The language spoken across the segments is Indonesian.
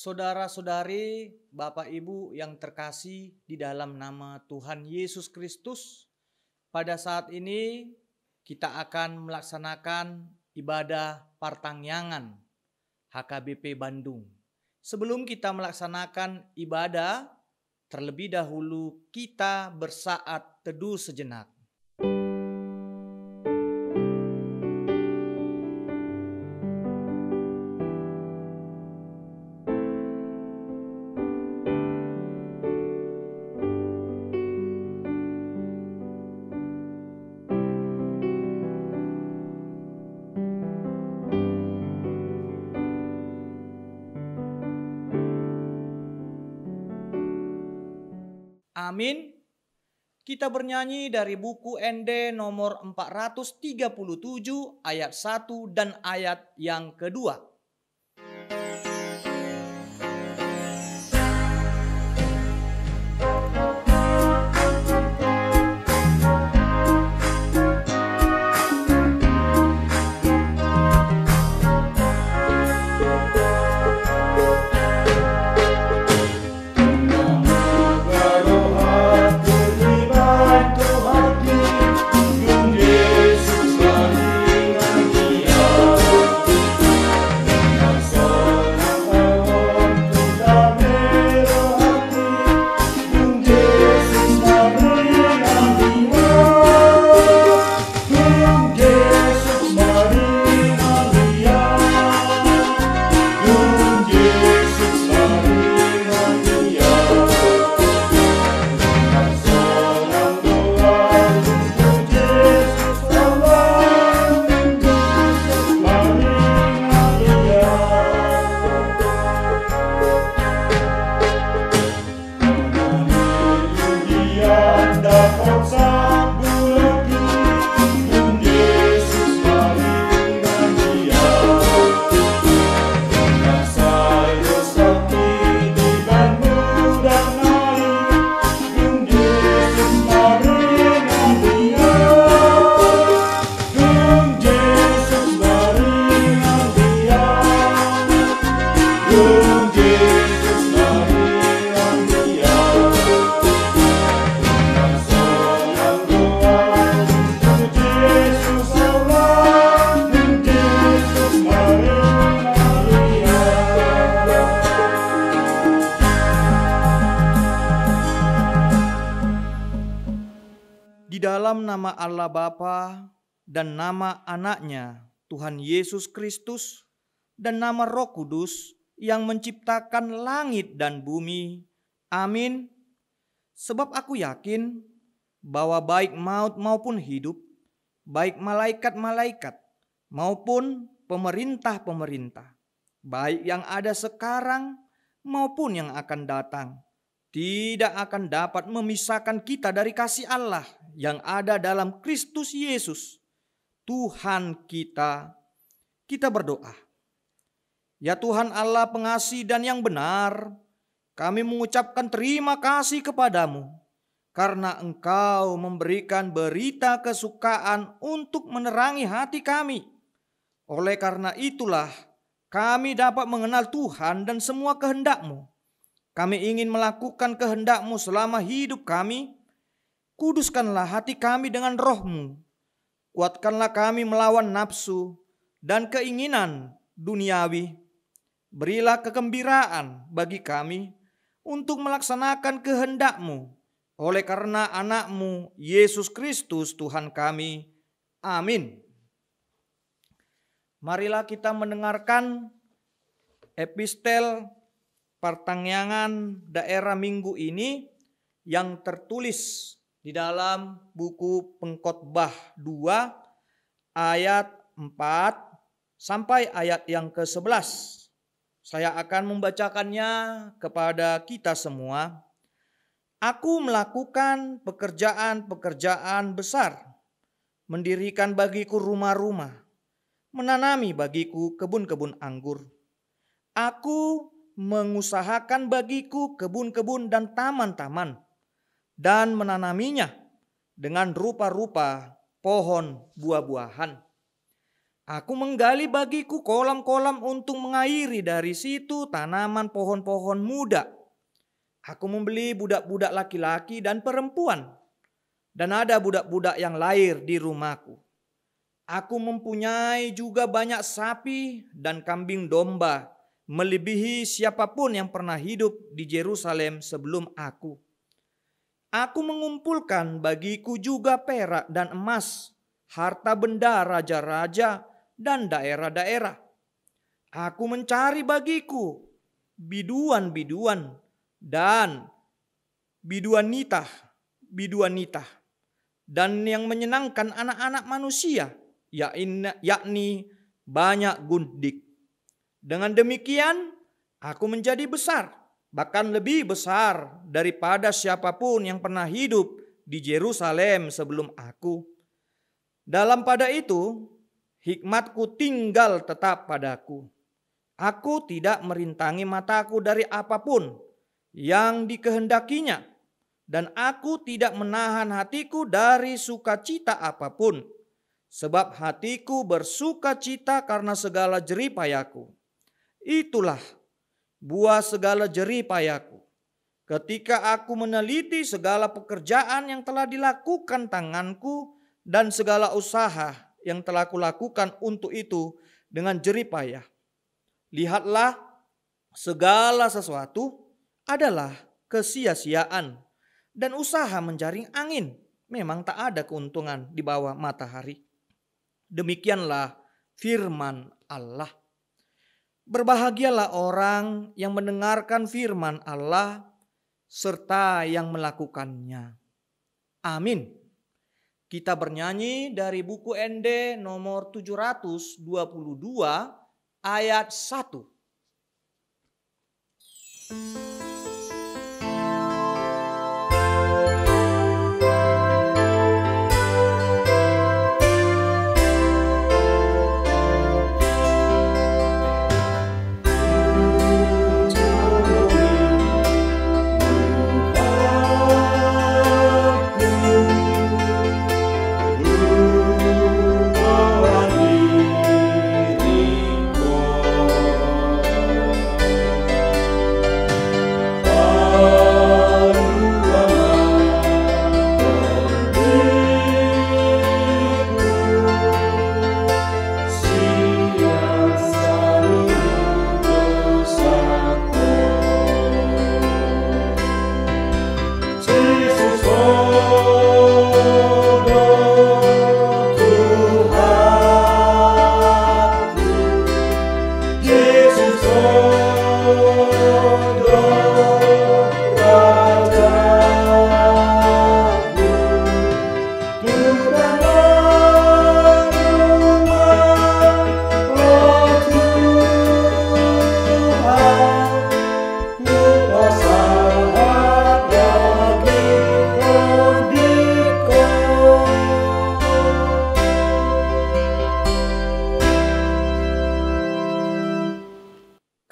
Saudara-saudari, Bapak Ibu yang terkasih di dalam nama Tuhan Yesus Kristus, pada saat ini kita akan melaksanakan ibadah Partangyangan HKBP Bandung. Sebelum kita melaksanakan ibadah, terlebih dahulu kita bersaat teduh sejenak. Amin. Kita bernyanyi dari buku ND nomor 437 ayat 1 dan ayat yang kedua. Di dalam nama Allah Bapa dan nama Anaknya Tuhan Yesus Kristus dan nama Roh Kudus yang menciptakan langit dan bumi. Amin. Sebab aku yakin bahwa baik maut maupun hidup, baik malaikat-malaikat maupun pemerintah-pemerintah, baik yang ada sekarang maupun yang akan datang, tidak akan dapat memisahkan kita dari kasih Allah yang ada dalam Kristus Yesus, Tuhan kita. Kita berdoa. Ya Tuhan Allah pengasih dan yang benar, kami mengucapkan terima kasih kepadamu karena Engkau memberikan berita kesukaan untuk menerangi hati kami. Oleh karena itulah kami dapat mengenal Tuhan dan semua kehendak-Mu. Kami ingin melakukan kehendak-Mu selama hidup kami. Kuduskanlah hati kami dengan Roh-Mu. Kuatkanlah kami melawan nafsu dan keinginan duniawi. Berilah kegembiraan bagi kami untuk melaksanakan kehendak-Mu. Oleh karena Anak-Mu, Yesus Kristus Tuhan kami. Amin. Marilah kita mendengarkan epistel Partangyangan daerah minggu ini yang tertulis di dalam buku Pengkhotbah 2 ayat 4 sampai ayat yang ke-11. Saya akan membacakannya kepada kita semua. Aku melakukan pekerjaan-pekerjaan besar, mendirikan bagiku rumah-rumah, menanami bagiku kebun-kebun anggur. Aku mengusahakan bagiku kebun-kebun dan taman-taman dan menanaminya dengan rupa-rupa pohon buah-buahan. Aku menggali bagiku kolam-kolam untuk mengairi dari situ tanaman pohon-pohon muda. Aku membeli budak-budak laki-laki dan perempuan, dan ada budak-budak yang lahir di rumahku. Aku mempunyai juga banyak sapi dan kambing domba, melebihi siapapun yang pernah hidup di Yerusalem sebelum aku. Aku mengumpulkan bagiku juga perak dan emas, harta benda raja-raja dan daerah-daerah. Aku mencari bagiku biduan-biduan dan biduanita dan yang menyenangkan anak-anak manusia, yakni banyak gundik. Dengan demikian aku menjadi besar, bahkan lebih besar daripada siapapun yang pernah hidup di Yerusalem sebelum aku. Dalam pada itu, hikmatku tinggal tetap padaku. Aku tidak merintangi mataku dari apapun yang dikehendakinya, dan aku tidak menahan hatiku dari sukacita apapun, sebab hatiku bersukacita karena segala jeripayaku. Itulah buah segala jeripayaku, ketika aku meneliti segala pekerjaan yang telah dilakukan tanganku dan segala usaha yang telah kulakukan untuk itu dengan jeripayah. Lihatlah, segala sesuatu adalah kesia-siaan dan usaha menjaring angin. Memang tak ada keuntungan di bawah matahari. Demikianlah firman Allah. Berbahagialah orang yang mendengarkan firman Allah serta yang melakukannya. Amin. Kita bernyanyi dari buku ND nomor 722 ayat 1.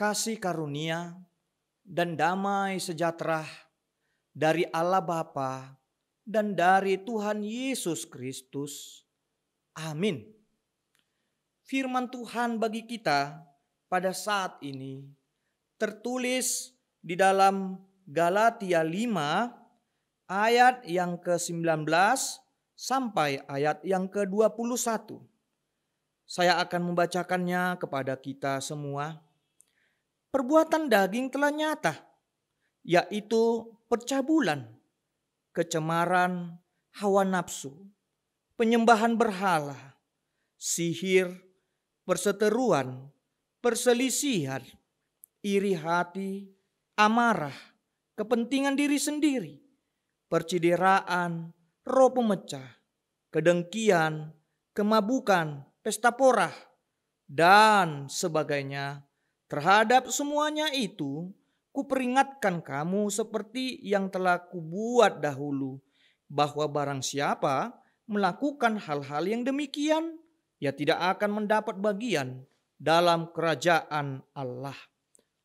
Kasih karunia dan damai sejahtera dari Allah Bapa dan dari Tuhan Yesus Kristus. Amin. Firman Tuhan bagi kita pada saat ini tertulis di dalam Galatia 5 ayat yang ke-19 sampai ayat yang ke-21. Saya akan membacakannya kepada kita semua. Perbuatan daging telah nyata, yaitu percabulan, kecemaran, hawa nafsu, penyembahan berhala, sihir, perseteruan, perselisihan, iri hati, amarah, kepentingan diri sendiri, percideraan, roh pemecah, kedengkian, kemabukan, pesta porah, dan sebagainya. Terhadap semuanya itu, kuperingatkan kamu seperti yang telah kubuat dahulu, bahwa barang siapa melakukan hal-hal yang demikian, ia tidak akan mendapat bagian dalam kerajaan Allah.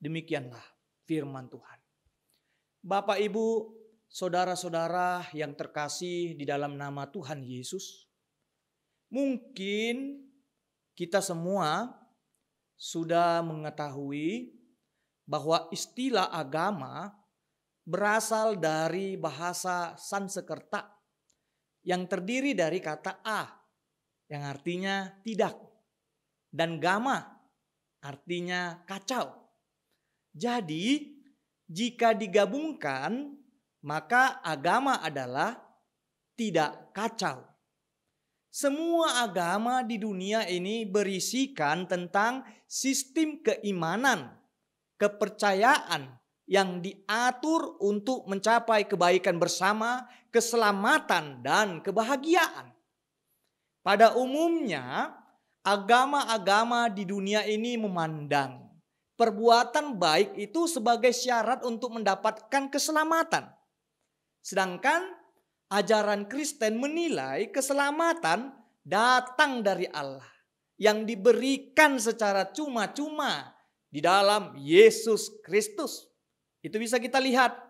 Demikianlah firman Tuhan. Bapak Ibu, Saudara-saudara yang terkasih di dalam nama Tuhan Yesus, mungkin kita semua sudah mengetahui bahwa istilah agama berasal dari bahasa Sanskerta yang terdiri dari kata a yang artinya tidak dan gama artinya kacau. Jadi jika digabungkan maka agama adalah tidak kacau. Semua agama di dunia ini berisikan tentang sistem keimanan, kepercayaan yang diatur untuk mencapai kebaikan bersama, keselamatan, dan kebahagiaan. Pada umumnya, agama-agama di dunia ini memandang perbuatan baik itu sebagai syarat untuk mendapatkan keselamatan. Sedangkan ajaran Kristen menilai keselamatan datang dari Allah yang diberikan secara cuma-cuma di dalam Yesus Kristus. Itu bisa kita lihat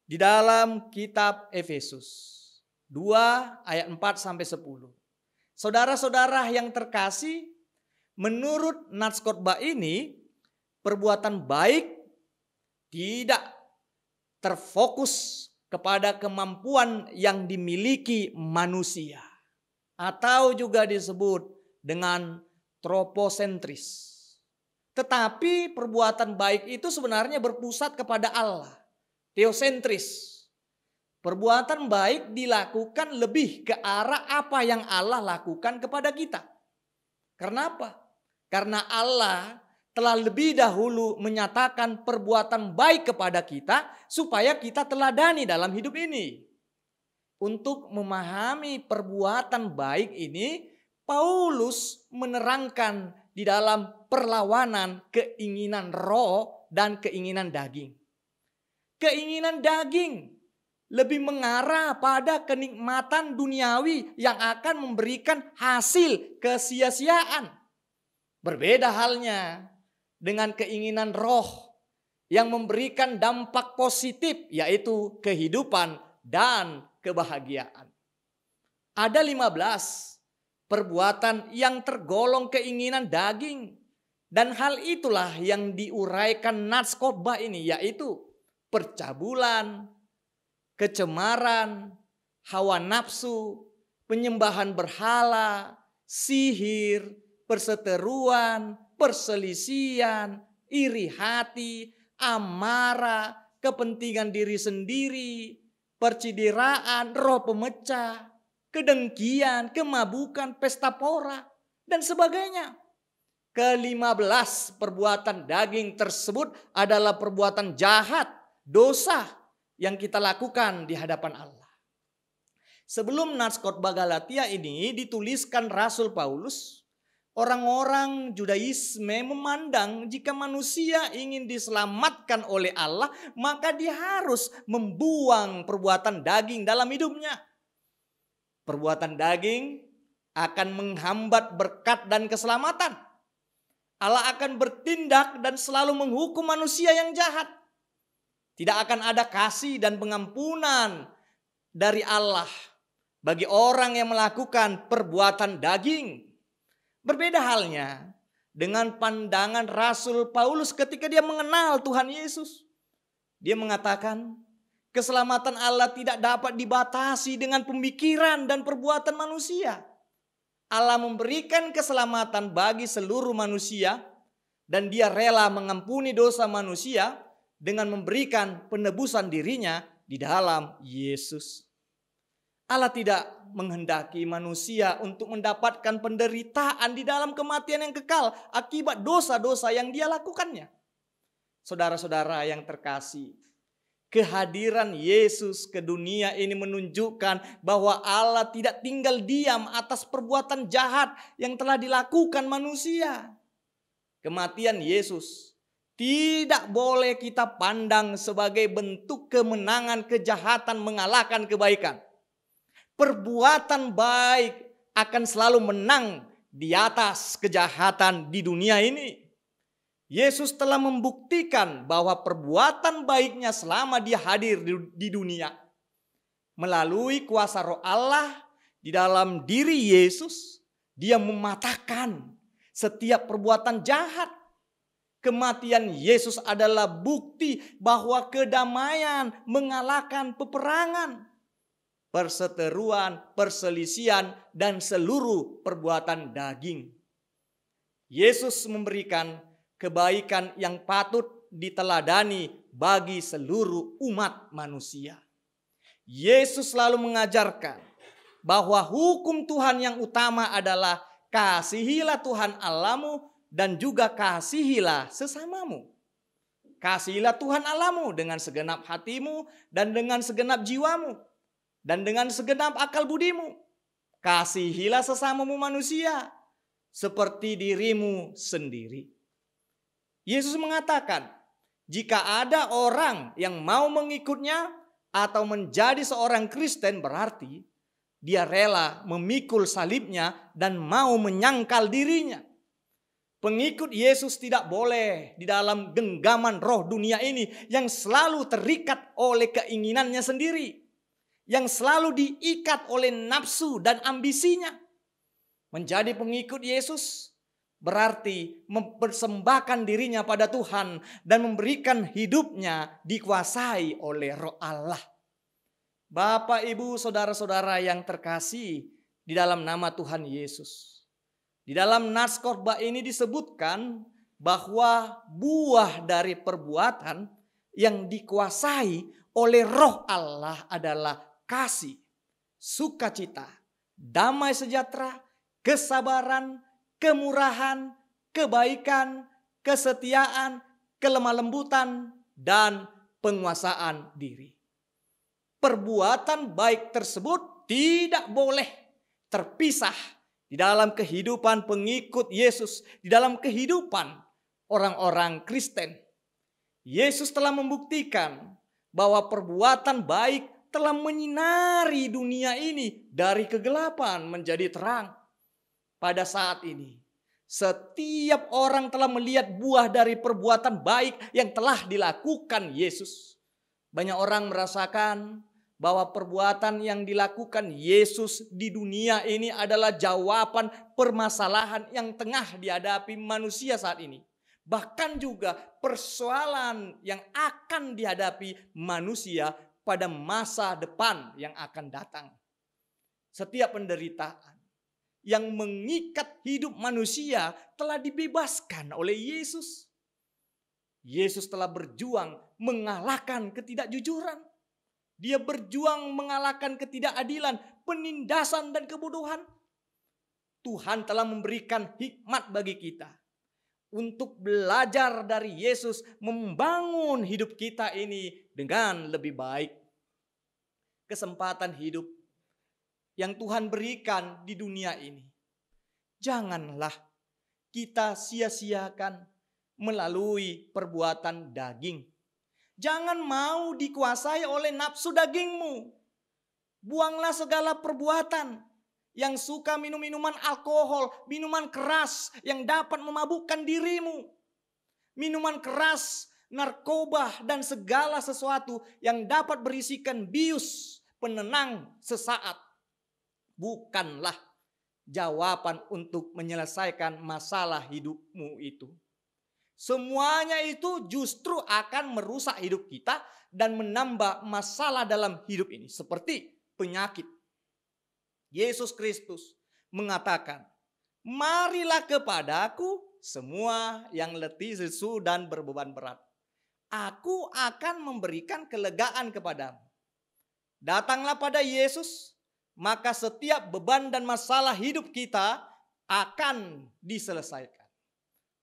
di dalam kitab Efesus 2 ayat 4 sampai 10. Saudara-saudara yang terkasih, menurut nats khotbah ini perbuatan baik tidak terfokus kepada kemampuan yang dimiliki manusia atau juga disebut dengan troposentris. Tetapi perbuatan baik itu sebenarnya berpusat kepada Allah, teosentris. Perbuatan baik dilakukan lebih ke arah apa yang Allah lakukan kepada kita. Karena apa? Karena Allah telah lebih dahulu menyatakan perbuatan baik kepada kita supaya kita teladani dalam hidup ini. Untuk memahami perbuatan baik ini, Paulus menerangkan di dalam perlawanan keinginan roh dan keinginan daging. Keinginan daging lebih mengarah pada kenikmatan duniawi yang akan memberikan hasil kesia-siaan. Berbeda halnya dengan keinginan roh yang memberikan dampak positif, yaitu kehidupan dan kebahagiaan. Ada 15 perbuatan yang tergolong keinginan daging. Dan hal itulah yang diuraikan nats khotbah ini, yaitu percabulan, kecemaran, hawa nafsu, penyembahan berhala, sihir, perseteruan, perselisihan, iri hati, amarah, kepentingan diri sendiri, percidiraan, roh pemecah, kedengkian, kemabukan, pesta pora, dan sebagainya. Ke-15 perbuatan daging tersebut adalah perbuatan jahat, dosa yang kita lakukan di hadapan Allah. Sebelum nats khotbah Galatia ini dituliskan Rasul Paulus, orang-orang Judaisme memandang jika manusia ingin diselamatkan oleh Allah, maka dia harus membuang perbuatan daging dalam hidupnya. Perbuatan daging akan menghambat berkat dan keselamatan. Allah akan bertindak dan selalu menghukum manusia yang jahat. Tidak akan ada kasih dan pengampunan dari Allah bagi orang yang melakukan perbuatan daging. Berbeda halnya dengan pandangan Rasul Paulus ketika dia mengenal Tuhan Yesus. Dia mengatakan keselamatan Allah tidak dapat dibatasi dengan pemikiran dan perbuatan manusia. Allah memberikan keselamatan bagi seluruh manusia dan dia rela mengampuni dosa manusia dengan memberikan penebusan dirinya di dalam Yesus. Allah tidak menghendaki manusia untuk mendapatkan penderitaan di dalam kematian yang kekal akibat dosa-dosa yang dia lakukannya. Saudara-saudara yang terkasih, kehadiran Yesus ke dunia ini menunjukkan bahwa Allah tidak tinggal diam atas perbuatan jahat yang telah dilakukan manusia. Kematian Yesus tidak boleh kita pandang sebagai bentuk kemenangan kejahatan mengalahkan kebaikan. Perbuatan baik akan selalu menang di atas kejahatan di dunia ini. Yesus telah membuktikan bahwa perbuatan baiknya selama dia hadir di dunia Melalui kuasa Roh Allah di dalam diri Yesus, Dia mematahkan setiap perbuatan jahat. Kematian Yesus adalah bukti bahwa kedamaian mengalahkan peperangan, perseteruan, perselisihan, dan seluruh perbuatan daging. Yesus memberikan kebaikan yang patut diteladani bagi seluruh umat manusia. Yesus selalu mengajarkan bahwa hukum Tuhan yang utama adalah kasihilah Tuhan Allahmu dan juga kasihilah sesamamu. Kasihilah Tuhan Allahmu dengan segenap hatimu dan dengan segenap jiwamu dan dengan segenap akal budimu. Kasihilah sesamamu manusia seperti dirimu sendiri. Yesus mengatakan, jika ada orang yang mau mengikutnya atau menjadi seorang Kristen, berarti dia rela memikul salibnya dan mau menyangkal dirinya. Pengikut Yesus tidak boleh di dalam genggaman roh dunia ini yang selalu terikat oleh keinginannya sendiri, yang selalu diikat oleh nafsu dan ambisinya. Menjadi pengikut Yesus berarti mempersembahkan dirinya pada Tuhan dan memberikan hidupnya dikuasai oleh Roh Allah. Bapak, Ibu, saudara-saudara yang terkasih di dalam nama Tuhan Yesus. Di dalam nas khotbah ini disebutkan bahwa buah dari perbuatan yang dikuasai oleh Roh Allah adalah kasih, sukacita, damai sejahtera, kesabaran, kemurahan, kebaikan, kesetiaan, kelemah lembutan, dan penguasaan diri. Perbuatan baik tersebut tidak boleh terpisah di dalam kehidupan pengikut Yesus, di dalam kehidupan orang-orang Kristen. Yesus telah membuktikan bahwa perbuatan baik telah menyinari dunia ini dari kegelapan menjadi terang. Pada saat ini, setiap orang telah melihat buah dari perbuatan baik yang telah dilakukan Yesus. Banyak orang merasakan bahwa perbuatan yang dilakukan Yesus di dunia ini adalah jawaban permasalahan yang tengah dihadapi manusia saat ini. Bahkan juga persoalan yang akan dihadapi manusia pada masa depan yang akan datang. Setiap penderitaan yang mengikat hidup manusia telah dibebaskan oleh Yesus. Yesus telah berjuang mengalahkan ketidakjujuran. Dia berjuang mengalahkan ketidakadilan, penindasan, dan kebodohan. Tuhan telah memberikan hikmat bagi kita untuk belajar dari Yesus membangun hidup kita ini dengan lebih baik. Kesempatan hidup yang Tuhan berikan di dunia ini, janganlah kita sia-siakan melalui perbuatan daging. Jangan mau dikuasai oleh nafsu dagingmu. Buanglah segala perbuatan yang suka minum minuman alkohol, minuman keras yang dapat memabukkan dirimu. Minuman keras, narkoba, dan segala sesuatu yang dapat berisikan bius penenang sesaat. Bukanlah jawaban untuk menyelesaikan masalah hidupmu itu. Semuanya itu justru akan merusak hidup kita dan menambah masalah dalam hidup ini. Seperti penyakit. Yesus Kristus mengatakan, marilah kepadaku semua yang letih, lesu, dan berbeban berat. Aku akan memberikan kelegaan kepadamu. Datanglah pada Yesus, maka setiap beban dan masalah hidup kita akan diselesaikan.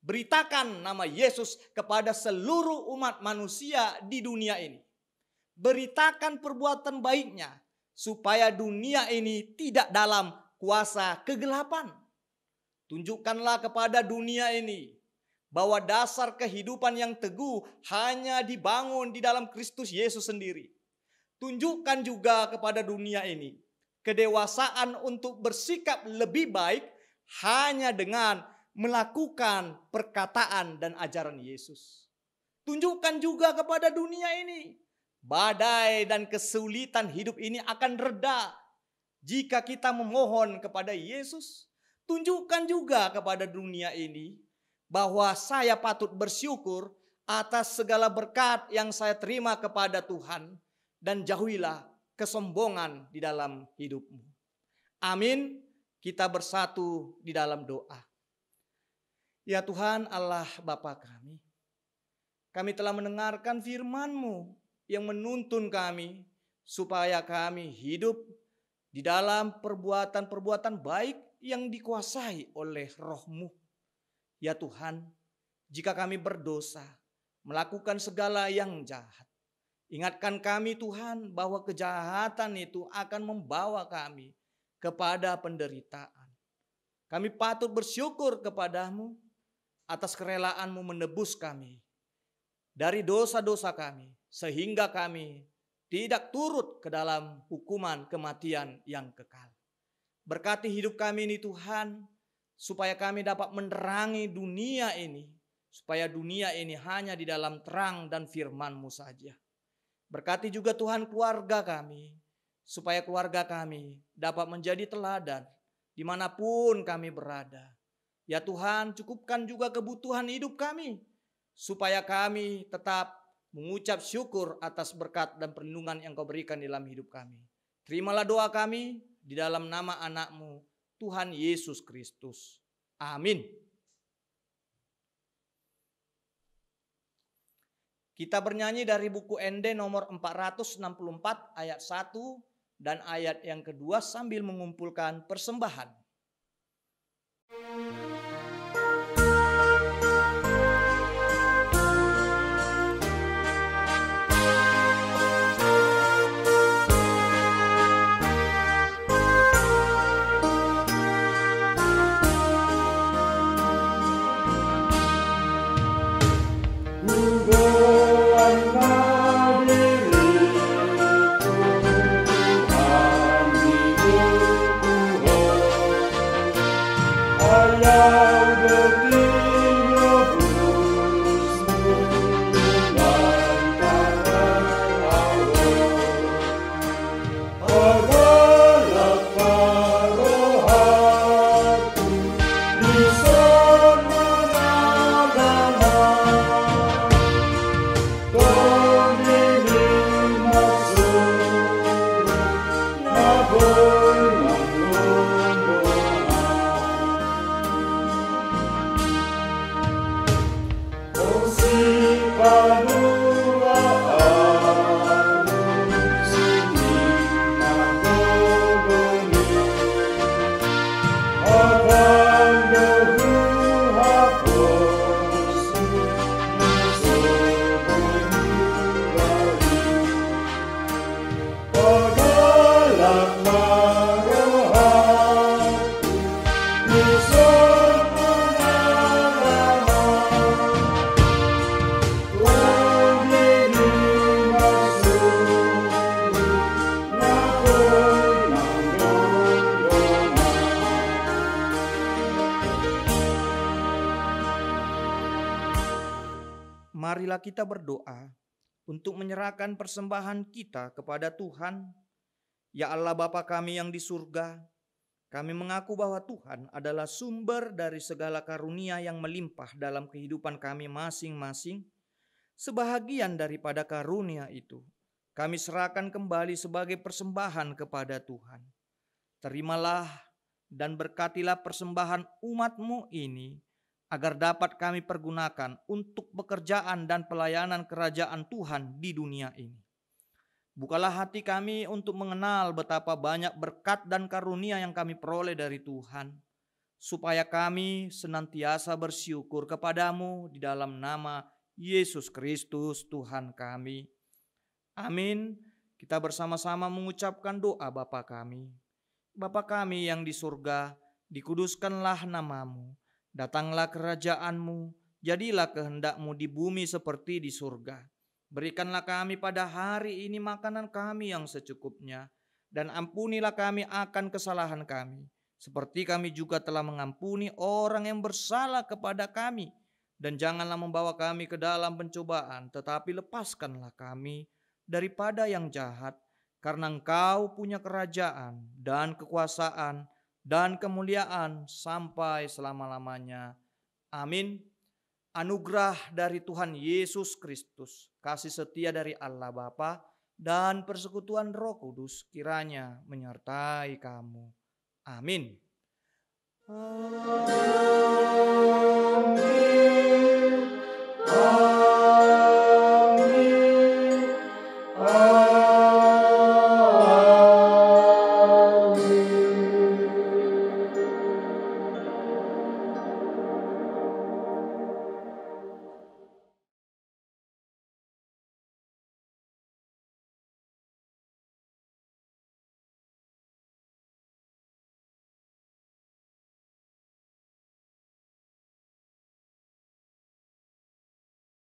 Beritakan nama Yesus kepada seluruh umat manusia di dunia ini. Beritakan perbuatan baiknya supaya dunia ini tidak dalam kuasa kegelapan. Tunjukkanlah kepada dunia ini bahwa dasar kehidupan yang teguh hanya dibangun di dalam Kristus Yesus sendiri. Tunjukkan juga kepada dunia ini kedewasaan untuk bersikap lebih baik hanya dengan melakukan perkataan dan ajaran Yesus. Tunjukkan juga kepada dunia ini badai dan kesulitan hidup ini akan reda jika kita memohon kepada Yesus. Tunjukkan juga kepada dunia ini bahwa saya patut bersyukur atas segala berkat yang saya terima kepada Tuhan, dan jauhilah kesombongan di dalam hidupmu. Amin. Kita bersatu di dalam doa. Ya Tuhan Allah Bapa kami telah mendengarkan firman-Mu yang menuntun kami supaya kami hidup di dalam perbuatan-perbuatan baik yang dikuasai oleh Roh-Mu. Ya Tuhan, jika kami berdosa, melakukan segala yang jahat, ingatkan kami Tuhan bahwa kejahatan itu akan membawa kami kepada penderitaan. Kami patut bersyukur kepada-Mu atas kerelaan-Mu menebus kami dari dosa-dosa kami, sehingga kami tidak turut ke dalam hukuman kematian yang kekal. Berkati hidup kami ini Tuhan, supaya kami dapat menerangi dunia ini, supaya dunia ini hanya di dalam terang dan firman-Mu saja. Berkati juga Tuhan keluarga kami, supaya keluarga kami dapat menjadi teladan dimanapun kami berada. Ya Tuhan, cukupkan juga kebutuhan hidup kami, supaya kami tetap mengucap syukur atas berkat dan perlindungan yang Kau berikan dalam hidup kami. Terimalah doa kami di dalam nama anak-Mu, Tuhan Yesus Kristus. Amin. Kita bernyanyi dari buku ND nomor 464 ayat 1 dan ayat yang kedua sambil mengumpulkan persembahan. Marilah kita berdoa untuk menyerahkan persembahan kita kepada Tuhan. Ya Allah Bapa kami yang di surga, kami mengaku bahwa Tuhan adalah sumber dari segala karunia yang melimpah dalam kehidupan kami masing-masing. Sebahagian daripada karunia itu kami serahkan kembali sebagai persembahan kepada Tuhan. Terimalah dan berkatilah persembahan umat-Mu ini, agar dapat kami pergunakan untuk pekerjaan dan pelayanan kerajaan Tuhan di dunia ini. Bukalah hati kami untuk mengenal betapa banyak berkat dan karunia yang kami peroleh dari Tuhan, supaya kami senantiasa bersyukur kepada-Mu di dalam nama Yesus Kristus Tuhan kami. Amin. Kita bersama-sama mengucapkan doa Bapa kami. Bapa kami yang di surga, dikuduskanlah nama-Mu. Datanglah kerajaan-Mu, jadilah kehendak-Mu di bumi seperti di surga. Berikanlah kami pada hari ini makanan kami yang secukupnya, dan ampunilah kami akan kesalahan kami, seperti kami juga telah mengampuni orang yang bersalah kepada kami. Dan janganlah membawa kami ke dalam pencobaan, tetapi lepaskanlah kami daripada yang jahat, karena Engkau punya kerajaan dan kekuasaan dan kemuliaan sampai selama-lamanya. Amin. Anugerah dari Tuhan Yesus Kristus, kasih setia dari Allah Bapa, dan persekutuan Roh Kudus kiranya menyertai kamu. Amin. Amin.